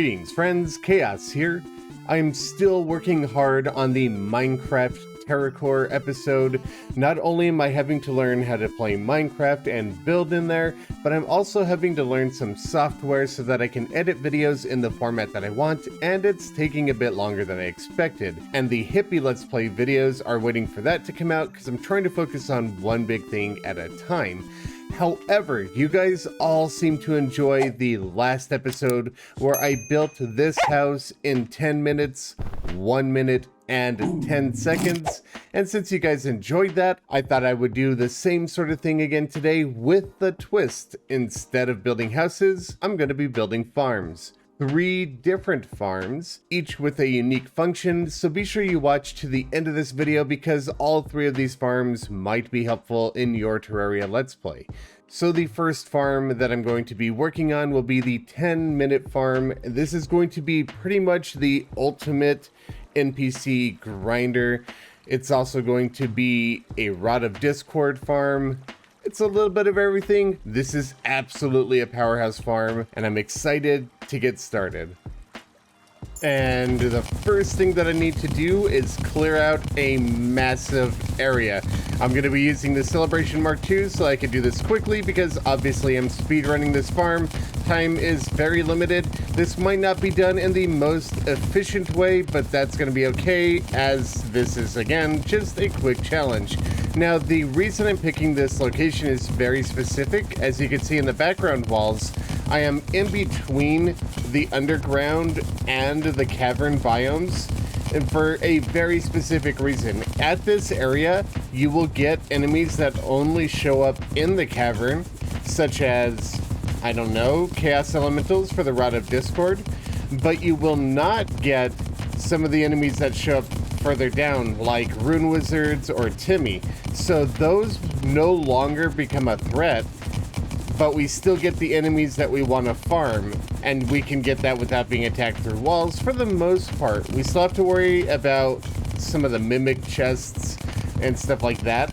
Greetings friends, Khaios here. I'm still working hard on the Minecraft Terraria episode. Not only am I having to learn how to play Minecraft and build in there, but I'm also having to learn some software so that I can edit videos in the format that I want, and it's taking a bit longer than I expected. And the hippie Let's Play videos are waiting for that to come out because I'm trying to focus on one big thing at a time. However, you guys all seem to enjoy the last episode where I built this house in 10 minutes, 1 minute, and 10 seconds. And since you guys enjoyed that, I thought I would do the same sort of thing again today with the twist. Instead of building houses, I'm going to be building farms. 3 different farms, each with a unique function, so be sure you watch to the end of this video because all 3 of these farms might be helpful in your Terraria Let's Play. So the first farm that I'm going to be working on will be the 10-minute farm. This is going to be pretty much the ultimate NPC grinder. It's also going to be a Rod of Discord farm. It's a little bit of everything. This is absolutely a powerhouse farm, and I'm excited to get started. And the first thing that I need to do is clear out a massive area. I'm going to be using the Celebration Mark II so I can do this quickly because obviously I'm speedrunning this farm. Time is very limited. This might not be done in the most efficient way, but that's going to be okay as this is, again, just a quick challenge. Now, the reason I'm picking this location is very specific. As you can see in the background walls, I am in between the underground and the cavern biomes, and for a very specific reason. At this area, you will get enemies that only show up in the cavern, such as, I don't know, Chaos Elementals for the Rod of Discord, but you will not get some of the enemies that show up further down, like Rune Wizards or Timmy. So those no longer become a threat, but we still get the enemies that we want to farm, and we can get that without being attacked through walls for the most part. We still have to worry about some of the mimic chests and stuff like that,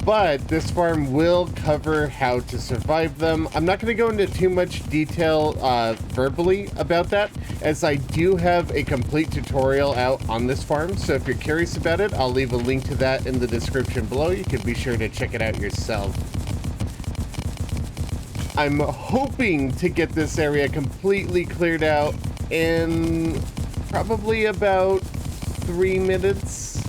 but this farm will cover how to survive them. I'm not going to go into too much detail verbally about that, as I do have a complete tutorial out on this farm, so if you're curious about it, I'll leave a link to that in the description below. You can be sure to check it out yourself. I'm hoping to get this area completely cleared out in probably about 3 minutes.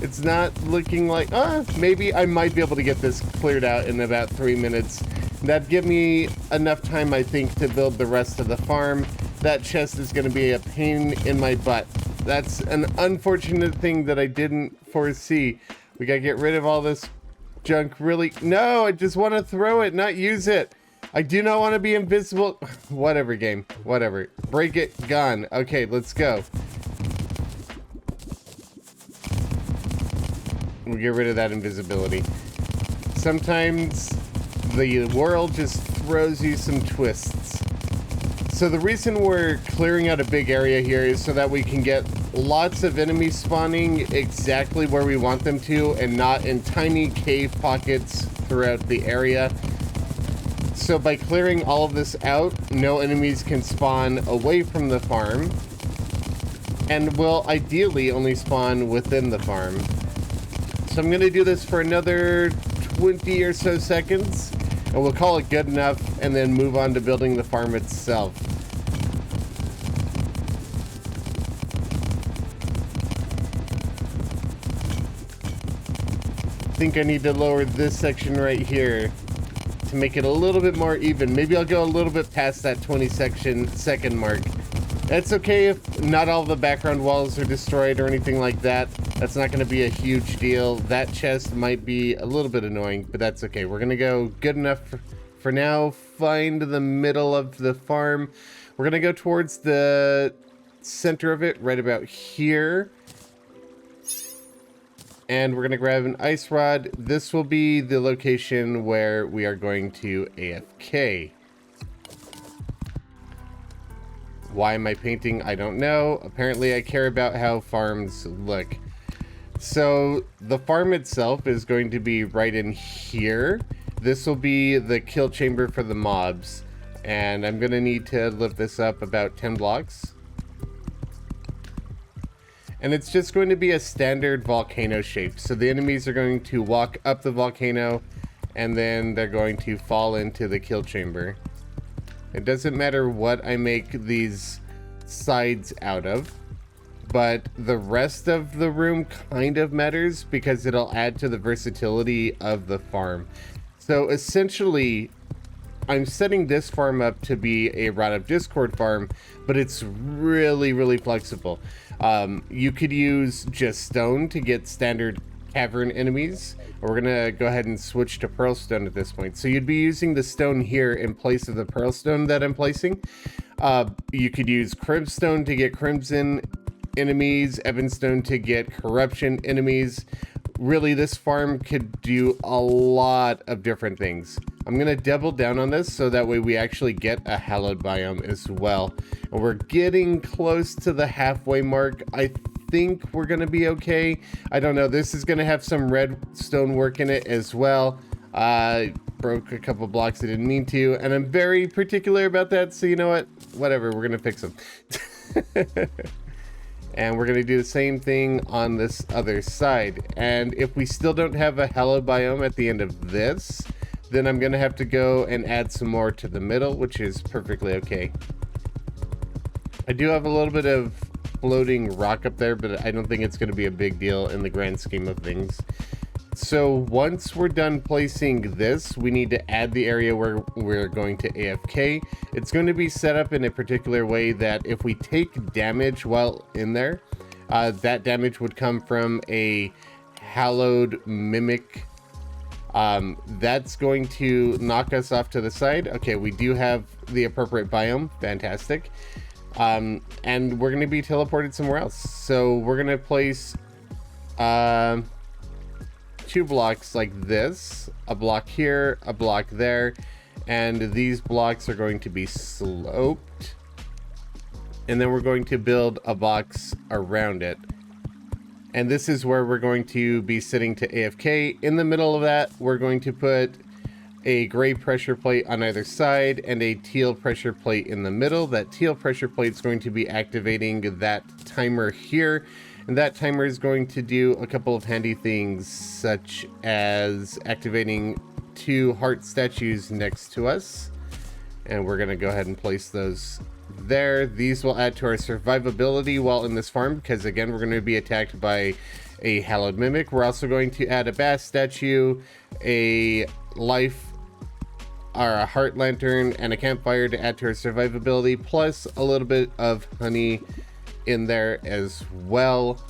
It's not looking like, maybe I might be able to get this cleared out in about 3 minutes. That'd give me enough time, I think, to build the rest of the farm. That chest is going to be a pain in my butt. That's an unfortunate thing that I didn't foresee. We got to get rid of all this junk really. No, I just want to throw it, not use it. I do not want to be invisible. Whatever, game. Whatever. Break it. Gone. Okay, let's go. We'll get rid of that invisibility. Sometimes the world just throws you some twists. So the reason we're clearing out a big area here is so that we can get lots of enemies spawning exactly where we want them to and not in tiny cave pockets throughout the area. So by clearing all of this out, no enemies can spawn away from the farm, and will ideally only spawn within the farm. So I'm going to do this for another 20 or so seconds, and we'll call it good enough, and then move on to building the farm itself. I think I need to lower this section right here to make it a little bit more even. Maybe I'll go a little bit past that 20-second mark. That's okay if not all the background walls are destroyed or anything like that. That's not going to be a huge deal. That chest might be a little bit annoying, but that's okay. We're going to go good enough for now. Find the middle of the farm. We're going to go towards the center of it, right about here. And we're going to grab an ice rod. This will be the location where we are going to AFK. Why am I painting? I don't know. Apparently I care about how farms look. So the farm itself is going to be right in here. This will be the kill chamber for the mobs. And I'm gonna need to lift this up about 10 blocks. And it's just going to be a standard volcano shape. So the enemies are going to walk up the volcano and then they're going to fall into the kill chamber. It doesn't matter what I make these sides out of, but the rest of the room kind of matters because it'll add to the versatility of the farm. So essentially, I'm setting this farm up to be a Rod of Discord farm, but it's really, really flexible. You could use just stone to get standard cavern enemies. We're gonna go ahead and switch to pearl stone at this point. So you'd be using the stone here in place of the pearl stone that I'm placing. You could use crimstone to get crimson enemies, ebonstone to get corruption enemies. Really, this farm could do a lot of different things. I'm gonna double down on this so that way we actually get a hallowed biome as well. And we're getting close to the halfway mark. I think we're gonna be okay. I don't know, this is gonna have some redstone work in it as well. I broke a couple blocks I didn't mean to, and I'm very particular about that, so you know what? Whatever, we're gonna fix them. And we're gonna do the same thing on this other side. And if we still don't have a hallowed biome at the end of this, then I'm gonna have to go and add some more to the middle, which is perfectly okay. I do have a little bit of floating rock up there, but I don't think it's gonna be a big deal in the grand scheme of things. So once we're done placing this, we need to add the area where we're going to AFK. It's going to be set up in a particular way that if we take damage while in there, that damage would come from a hallowed mimic. That's going to knock us off to the side. Okay, we do have the appropriate biome. Fantastic. And we're going to be teleported somewhere else. So we're going to place 2 blocks like this, a block here, a block there, and these blocks are going to be sloped, and then we're going to build a box around it, and this is where we're going to be sitting to AFK. In the middle of that, we're going to put a gray pressure plate on either side and a teal pressure plate in the middle. That teal pressure plate is going to be activating that timer here. And that timer is going to do a couple of handy things, such as activating 2 heart statues next to us. And we're going to go ahead and place those there. These will add to our survivability while in this farm, because again, we're going to be attacked by a hallowed mimic. We're also going to add a bass statue, a life, or a heart lantern, and a campfire to add to our survivability, plus a little bit of honey in there as well.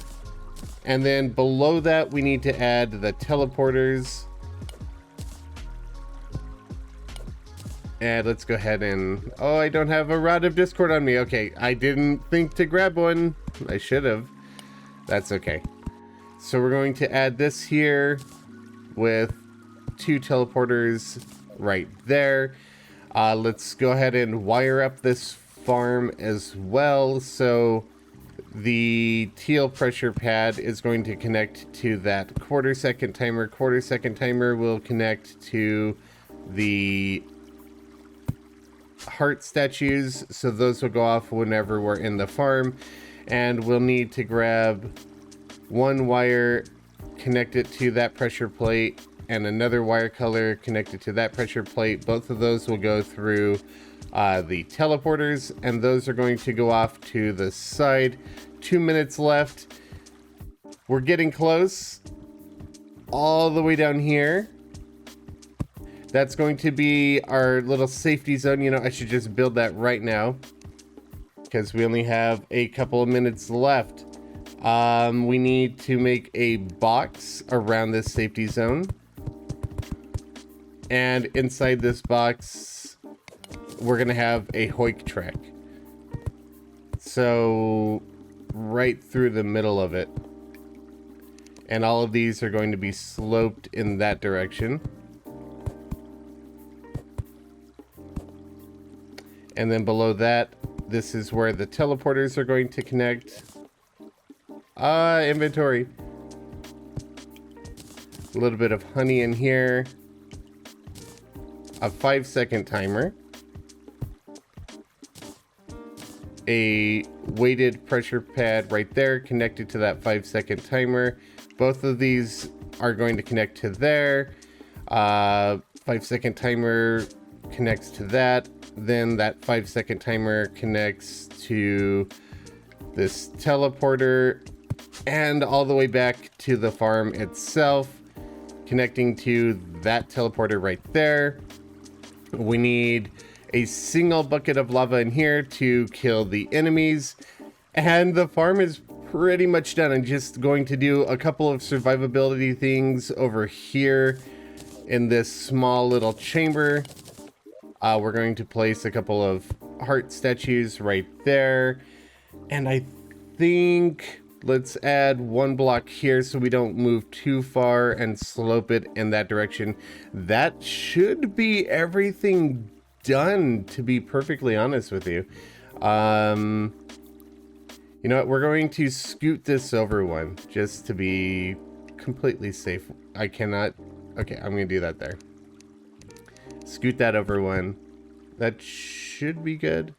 And then below that, we need to add the teleporters. And let's go ahead and... oh, I don't have a Rod of Discord on me. Okay, I didn't think to grab one. I should have. That's okay. So we're going to add this here with 2 teleporters right there. Let's go ahead and wire up this farm as well. So the teal pressure pad is going to connect to that quarter-second timer. Quarter-second timer will connect to the heart statues, so those will go off whenever we're in the farm. And we'll need to grab 1 wire, connect it to that pressure plate, and another wire color connected to that pressure plate. Both of those will go through the teleporters, and those are going to go off to the side. 2 minutes left. We're getting close. All the way down here. That's going to be our little safety zone. You know, I should just build that right now, because we only have a couple of minutes left. We need to make a box around this safety zone. And inside this box, we're going to have a hoik track. So right through the middle of it. And all of these are going to be sloped in that direction. And then below that, this is where the teleporters are going to connect. Inventory. A little bit of honey in here. A 5-second timer. a weighted pressure pad right there connected to that 5-second timer. Both of these are going to connect to there. 5-second timer connects to that. Then that 5-second timer connects to this teleporter and all the way back to the farm itself, connecting to that teleporter right there. We need a single bucket of lava in here to kill the enemies, and the farm is pretty much done. I'm just going to do a couple of survivability things over here in this small little chamber. We're going to place a couple of heart statues right there, and I think let's add one block here so we don't move too far and slope it in that direction. That should be everything done, to be perfectly honest with you. You know what, we're going to scoot this over one just to be completely safe. I cannot. Okay, I'm gonna do that there. Scoot that over one. That should be good.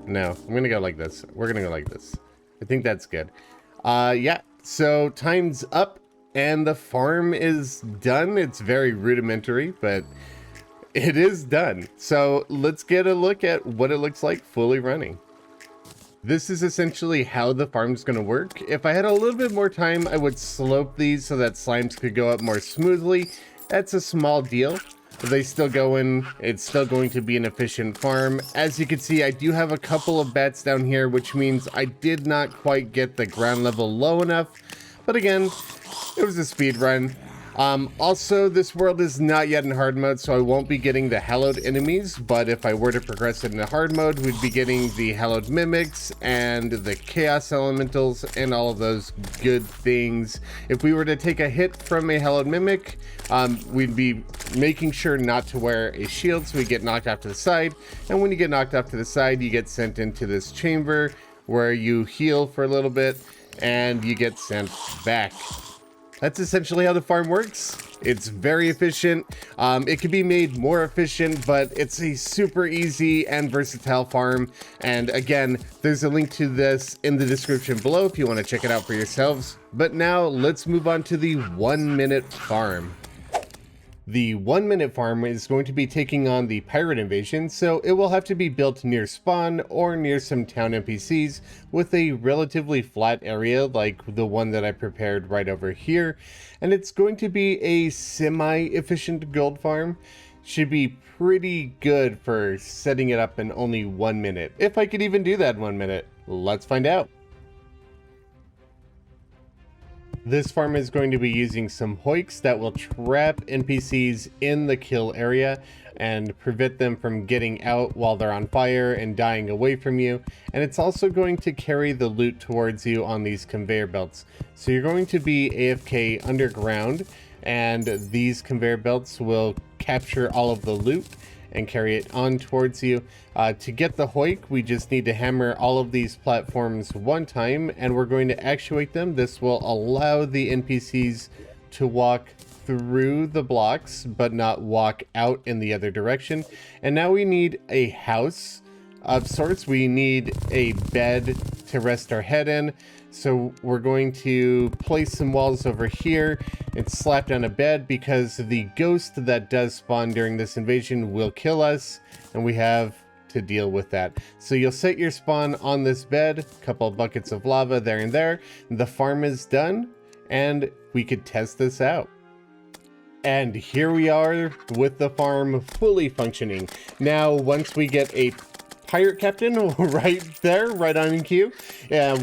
No, I'm gonna go like this. We're gonna go like this. I think that's good. Yeah, so time's up and the farm is done. It's very rudimentary, but it is done. So let's get a look at what it looks like fully running. This is essentially how the farm's going to work. If I had a little bit more time, I would slope these so that slimes could go up more smoothly. That's a small deal. But they still go in. It's still going to be an efficient farm. As you can see, I do have a couple of bats down here, which means I did not quite get the ground level low enough. But again, it was a speed run. Also, this world is not yet in hard mode, so I won't be getting the hallowed enemies, but if I were to progress it into hard mode, we'd be getting the hallowed mimics and the chaos elementals and all of those good things. If we were to take a hit from a hallowed mimic, we'd be making sure not to wear a shield so we get knocked off to the side, and when you get knocked off to the side, you get sent into this chamber where you heal for a little bit and you get sent back. That's essentially how the farm works. It's very efficient. It can be made more efficient, but it's a super easy and versatile farm. And again, there's a link to this in the description below if you want to check it out for yourselves. But now let's move on to the 1 minute farm. The 1 minute farm is going to be taking on the pirate invasion, so it will have to be built near spawn or near some town NPCs with a relatively flat area like the one that I prepared right over here. And it's going to be a semi-efficient gold farm. Should be pretty good for setting it up in only 1 minute. If I could even do that in 1 minute. Let's find out. This farm is going to be using some hoiks that will trap NPCs in the kill area and prevent them from getting out while they're on fire and dying away from you. And it's also going to carry the loot towards you on these conveyor belts. So you're going to be AFK underground, and these conveyor belts will capture all of the loot and carry it on towards you. To get the hoik, we just need to hammer all of these platforms one time, and we're going to actuate them. This will allow the NPCs to walk through the blocks, but not walk out in the other direction. And now we need a house of sorts. We need a bed to rest our head in. So we're going to place some walls over here and slap down a bed, because the ghost that does spawn during this invasion will kill us, and we have to deal with that. So you'll set your spawn on this bed, a couple of buckets of lava there and there. The farm is done, and we could test this out. And here we are with the farm fully functioning. Now, once we get a pirate captain right there, right on cue,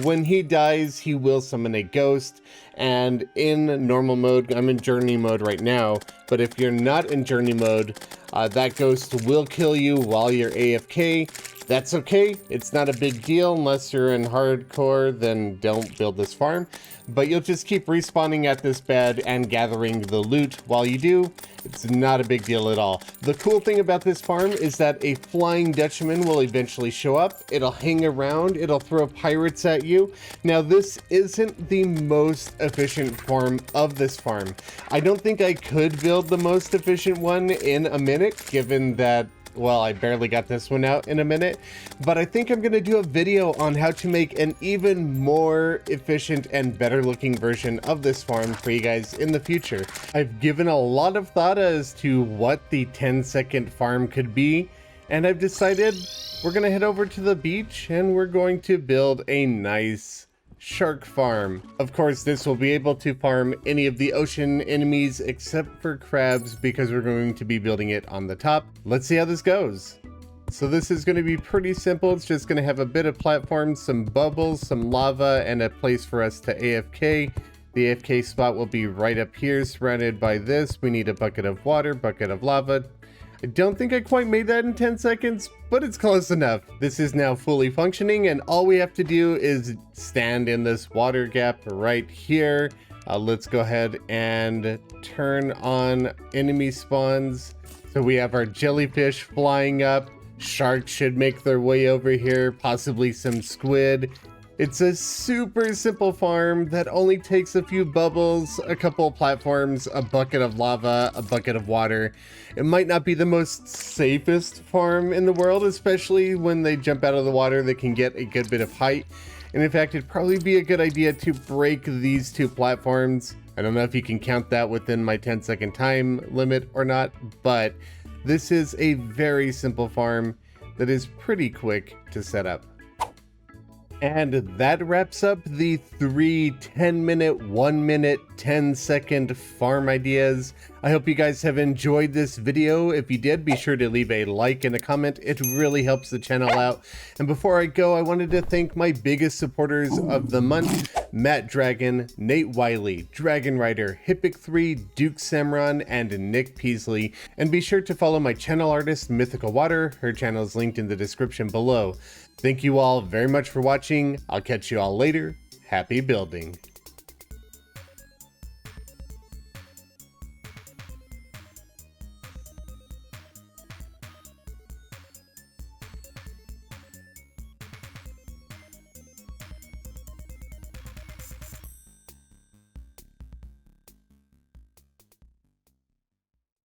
when he dies, he will summon a ghost. And in normal mode, I'm in journey mode right now, but if you're not in journey mode, that ghost will kill you while you're AFK. That's okay. It's not a big deal unless you're in hardcore, then don't build this farm. But you'll just keep respawning at this bed and gathering the loot while you do. It's not a big deal at all. The cool thing about this farm is that a Flying Dutchman will eventually show up. It'll hang around. It'll throw pirates at you. Now, this isn't the most efficient form of this farm. I don't think I could build the most efficient one in a minute, given that well, I barely got this one out in a minute, but I think I'm going to do a video on how to make an even more efficient and better looking version of this farm for you guys in the future. I've given a lot of thought as to what the 10-second farm could be, and I've decided we're going to head over to the beach and we're going to build a nice shark farm. Of course, this will be able to farm any of the ocean enemies except for crabs because we're going to be building it on the top. Let's see how this goes. So this is going to be pretty simple. It's just going to have a bit of platform, some bubbles, some lava, and a place for us to AFK. The AFK spot will be right up here, surrounded by this. We need a bucket of water, bucket of lava. I don't think I quite made that in 10 seconds, but it's close enough. This is now fully functioning, and all we have to do is stand in this water gap right here. Let's go ahead and turn on enemy spawns. So we have our jellyfish flying up. Sharks should make their way over here, possibly some squid. It's a super simple farm that only takes a few bubbles, a couple of platforms, a bucket of lava, a bucket of water. It might not be the most safest farm in the world, especially when they jump out of the water, they can get a good bit of height. And in fact, it'd probably be a good idea to break these two platforms. I don't know if you can count that within my 10-second time limit or not, but this is a very simple farm that is pretty quick to set up. And that wraps up the 3 10-minute, 1-minute, 10-second farm ideas. I hope you guys have enjoyed this video. If you did, be sure to leave a like and a comment. It really helps the channel out. And before I go, I wanted to thank my biggest supporters of the month: Matt Dragon, Nate Wiley, Dragon Rider, Hippic3, Duke Samron, and Nick Peasley. And be sure to follow my channel artist, MythicalWater. Her channel is linked in the description below. Thank you all very much for watching. I'll catch you all later. Happy building.